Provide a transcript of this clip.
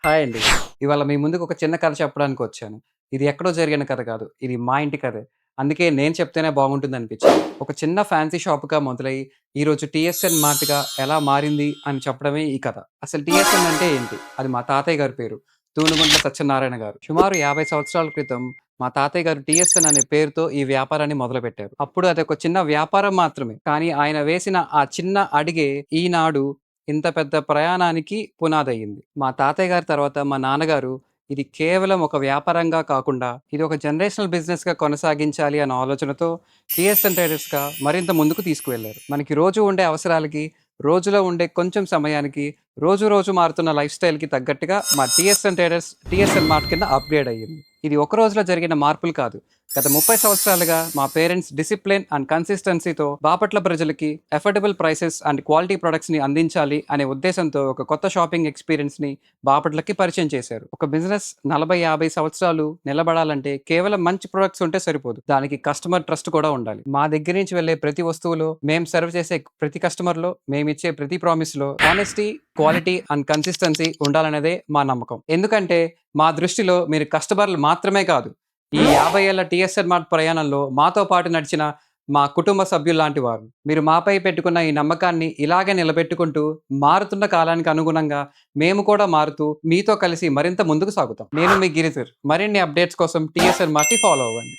Hi అండి. ఇవాళ మీ ముందుకు ఒక చిన్న కథ చెప్పడానికొచ్చాను. ఇది ఎక్కడో జరిగిన కథ కాదు. ఇది మా ఇంటి కథే. అందుకే నేను చెప్తేనే బాగుంటుందనిపించింది. ఒక చిన్న ఫ్యాన్సీ షాప్‌గా మొదలయ్యి, ఈరోజు టీఎస్‌ఎన్ మార్ట్‌గా ఎలా మారింది అని చెప్పడమే ఈ కథ. అసలు టీఎస్‌ఎన్ అంటే ఏంటి? అది మా తాతయ్య గారి పేరు. తూనుగుంట్ల సత్యనారాయణ గారు. సుమారు 50 సంవత్సరాల క్రితం మా తాతయ్య గారు టీఎస్‌ఎన్ అనే పేరుతో ఈ వ్యాపారాన్ని మొదలుపెట్టారు. అప్పుడు అదొక చిన్న వ్యాపారం మాత్రమే. కానీ ఆయన వేసిన ఆ చిన్న అడుగే ఈనాడు ఇంత పెద్ద ప్రయాణానికి పునాదయ్యింది. మా తాతయ్య గారి తర్వాత మా నాన్నగారు ఇది కేవలం ఒక వ్యాపారంగా కాకుండా, ఇది ఒక జనరేషనల్ బిజినెస్‌గా కొనసాగించాలి అన్న ఆలోచనతో టీఎస్ఎన్ ట్రేడర్స్‌గా మరింత ముందుకు తీసుకువెళ్లారు. మనకి రోజు ఉండే అవసరాలకి, రోజులో ఉండే కొంచెం సమయానికి, రోజు రోజు మారుతున్న లైఫ్ స్టైల్‌కి తగ్గట్టుగా మా టీఎస్ఎన్ ట్రేడర్స్ టీఎస్ఎన్ మార్ట్ కింద అప్‌గ్రేడ్ అయ్యింది. ఇది ఒక రోజులో జరిగిన మార్పులు కాదు. గత 30 సంవత్సరాలుగా మా పేరెంట్స్ డిసిప్లిన్ అండ్ కన్సిస్టెన్సీతో బాపట్ల ప్రజలకి అఫోర్డబుల్ ప్రైసెస్ అండ్ క్వాలిటీ ప్రొడక్ట్స్‌ని అందించాలి అనే ఉద్దేశంతో ఒక కొత్త షాపింగ్ ఎక్స్‌పీరియన్స్‌ని బాపట్లకి పరిచయం చేశారు. ఒక బిజినెస్ 40, 50 సంవత్సరాలు నిలబడాలంటే కేవలం మంచి ప్రొడక్ట్స్ ఉంటే సరిపోదు. దానికి కస్టమర్ ట్రస్ట్ కూడా ఉండాలి. మా దగ్గర నుంచి వెళ్ళే ప్రతి వస్తువులో, మేము సర్వ్ చేసే ప్రతి కస్టమర్‌లో, మేమిచ్చే ప్రతి ప్రామిస్‌లో హానెస్టీ, క్వాలిటీ అండ్ కన్సిస్టెన్సీ ఉండాలనేదే మా నమ్మకం. ఎందుకంటే మా దృష్టిలో మీరు కస్టమర్లు మాత్రమే కాదు, ఈ 50 ఏళ్ల టీఎస్‌ఎన్ మార్ట్ ప్రయాణంలో మాతో పాటు నడిచిన మా కుటుంబ సభ్యుల్లాంటి వారు. మీరు మాపై పెట్టుకున్న ఈ నమ్మకాన్ని ఇలాగే నిలబెట్టుకుంటూ, మారుతున్న కాలానికి అనుగుణంగా మేము కూడా మారుతూ, మీతో కలిసి మరింత ముందుకు సాగుతాం. నేను మీ గిరిధర్. మరిన్ని అప్డేట్స్ కోసం టీఎస్‌ఎన్ మార్ట్‌ని ఫాలో అవ్వండి.